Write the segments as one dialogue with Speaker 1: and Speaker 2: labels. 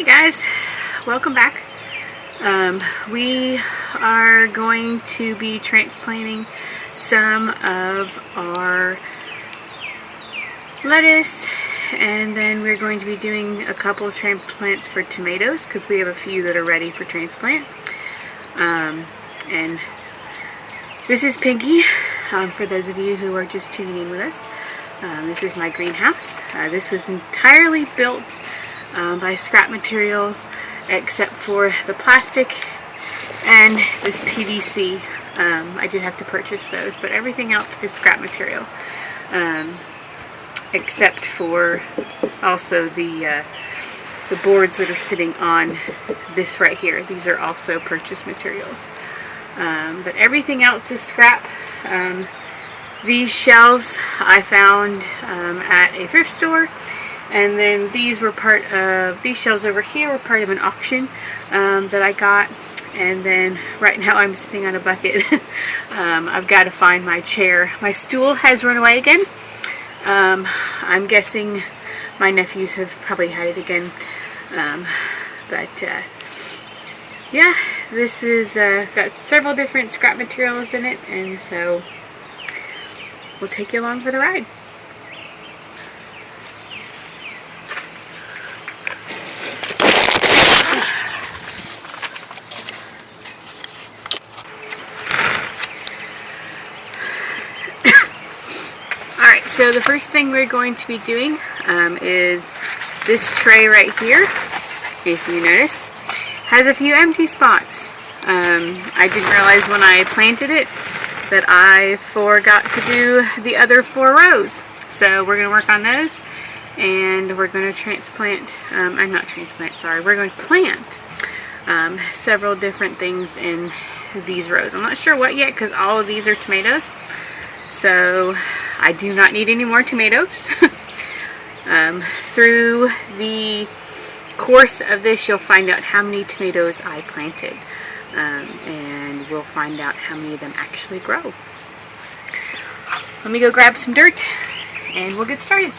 Speaker 1: Hey guys, welcome back. We are going to be transplanting some of our lettuce, and then we're going to be doing a couple of transplants for tomatoes because we have a few that are ready for transplant. And this is Pinky, for those of you who are just tuning in with us. This is my greenhouse. This was entirely built by scrap materials except for the plastic and this PVC. I did have to purchase those, but everything else is scrap material, except for also the boards that are sitting on this right here. These are also purchased materials, but everything else is scrap. These shelves I found at a thrift store, and then these shelves over here were part of an auction that I got. And then right now I'm sitting on a bucket. I've got to find my chair. My stool has run away again. I'm guessing my nephews have probably had it again. Yeah, this is got several different scrap materials in it, and so we'll take you along for the ride. Alright, so the first thing we're going to be doing is this tray right here, if you notice, has a few empty spots. I didn't realize when I planted it that I forgot to do the other 4 rows. So we're going to work on those, and we're going to transplant, we're going to plant several different things in these rows. I'm not sure what yet because all of these are tomatoes. So I do not need any more tomatoes. Through the course of this, you'll find out how many tomatoes I planted, and we'll find out how many of them actually grow. Let me go grab some dirt and we'll get started.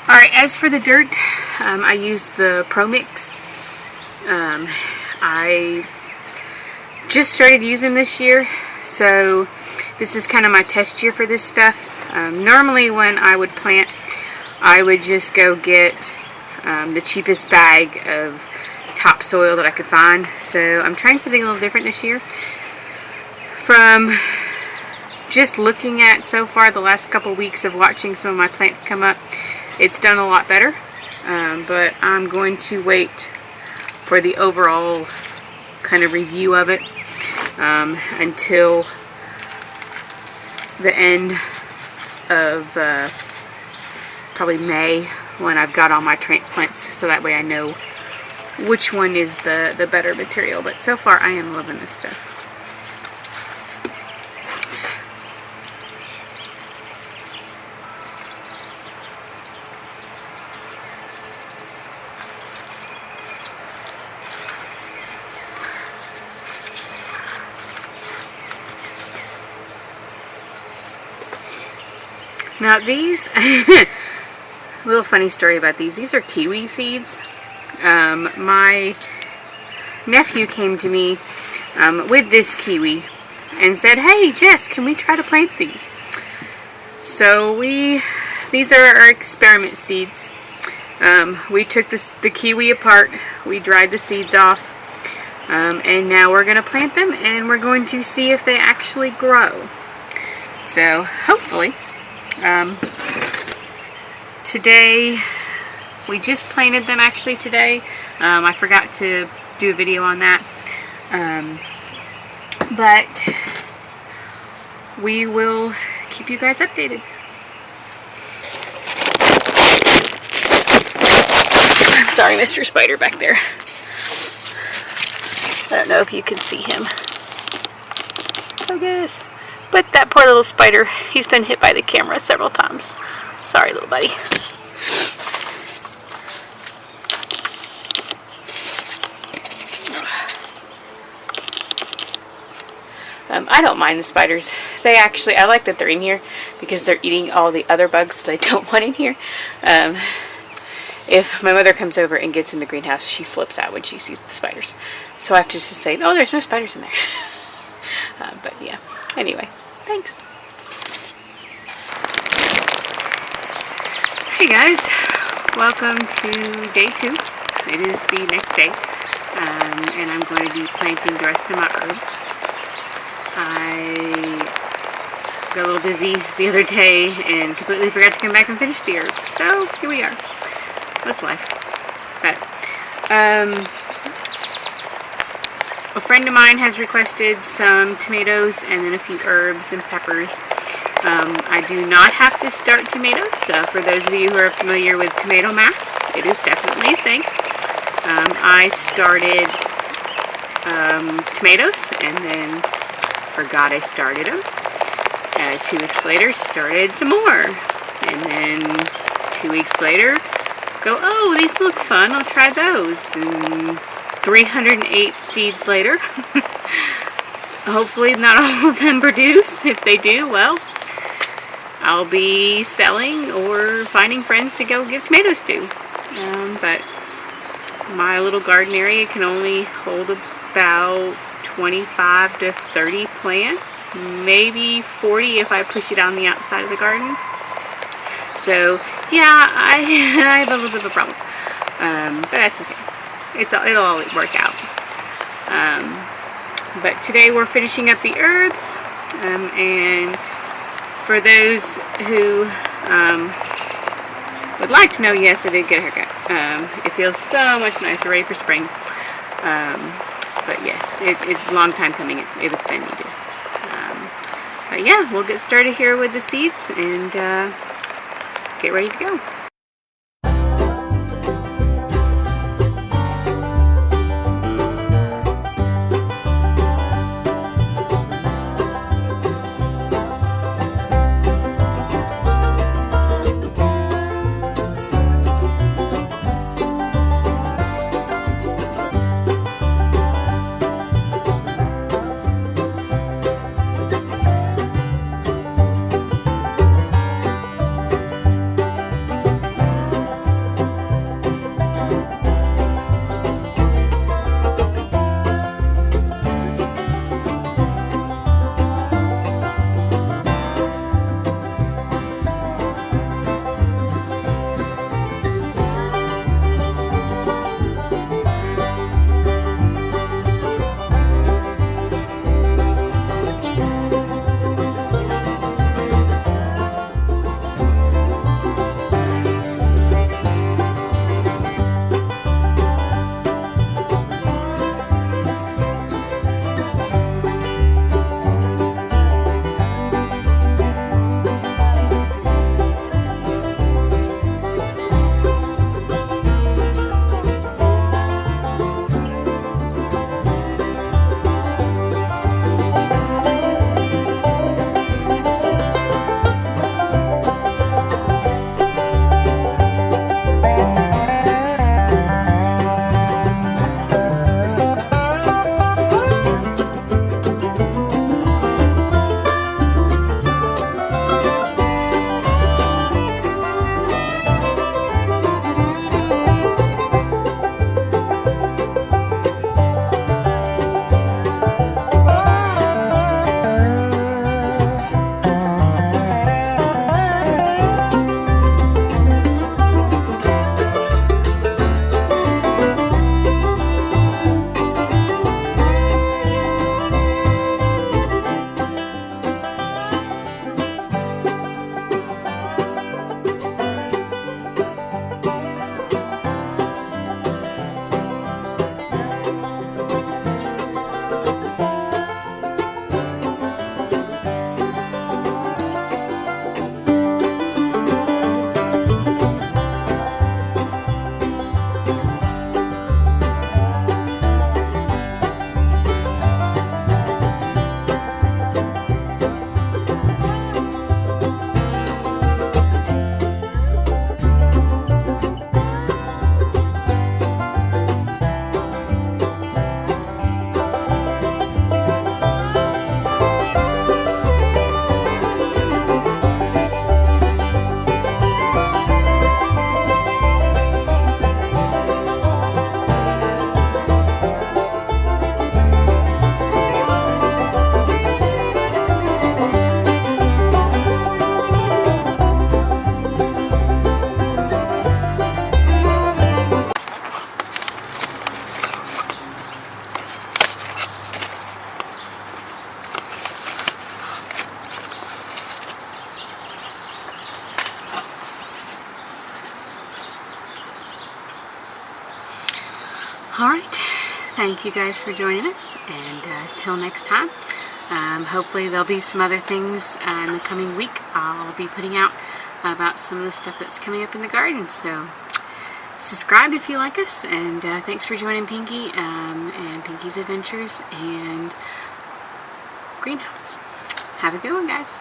Speaker 1: Alright, as for the dirt, I used the Pro Mix. I just started using this year, so this is kind of my test year for this stuff. Normally when I would plant, I would just go get the cheapest bag of topsoil that I could find. So I'm trying something a little different this year. From just looking at so far the last couple weeks of watching some of my plants come up, it's done a lot better, but I'm going to wait for the overall kind of review of it until the end of probably May, when I've got all my transplants, so that way I know which one is the better material. But so far I am loving this stuff. Now these, little funny story about these. These are Kiwi Seeds. My nephew came to me with this kiwi and said, "Hey Jess, can we try to plant these?" So these are our experiment seeds. We took the kiwi apart, we dried the seeds off, and now we're going to plant them, and we're going to see if they actually grow. So hopefully. Today, we just planted them actually today. I forgot to do a video on that. But we will keep you guys updated. Sorry, Mr. Spider back there. I don't know if you can see him. Focus. But that poor little spider, he's been hit by the camera several times. Sorry, little buddy. I don't mind the spiders. They actually, I like that they're in here because they're eating all the other bugs that I don't want in here. If my mother comes over and gets in the greenhouse, she flips out when she sees the spiders. So I have to just say, oh, there's no spiders in there. But yeah, anyway, thanks. Hey guys, welcome to day 2. It is the next day, and I'm going to be planting the rest of my herbs. I got a little busy the other day and completely forgot to come back and finish the herbs. So here we are. That's life. But a friend of mine has requested some tomatoes and then a few herbs and peppers. I do not have to start tomatoes, so for those of you who are familiar with tomato math, it is definitely a thing. I started tomatoes and then forgot I started them. 2 weeks later, started some more. And then 2 weeks later, go, oh, these look fun, I'll try those. And 308 seeds later, hopefully not all of them produce. If they do, well, I'll be selling or finding friends to go give tomatoes to. But my little garden area can only hold about 25 to 30 plants, maybe 40 if I push it on the outside of the garden. So yeah, I have a little bit of a problem, but that's okay. It'll all work out. But today we're finishing up the herbs, and for those who would like to know, yes, I did get a haircut. It feels so much nicer, ready for spring. But yes, it's a long time coming. It has been needed. But yeah, we'll get started here with the seeds and get ready to go. Alright, thank you guys for joining us, and till next time, hopefully there'll be some other things in the coming week I'll be putting out about some of the stuff that's coming up in the garden. So subscribe if you like us, and thanks for joining Pinky and Pinky's Adventures and Greenhouse. Have a good one, guys.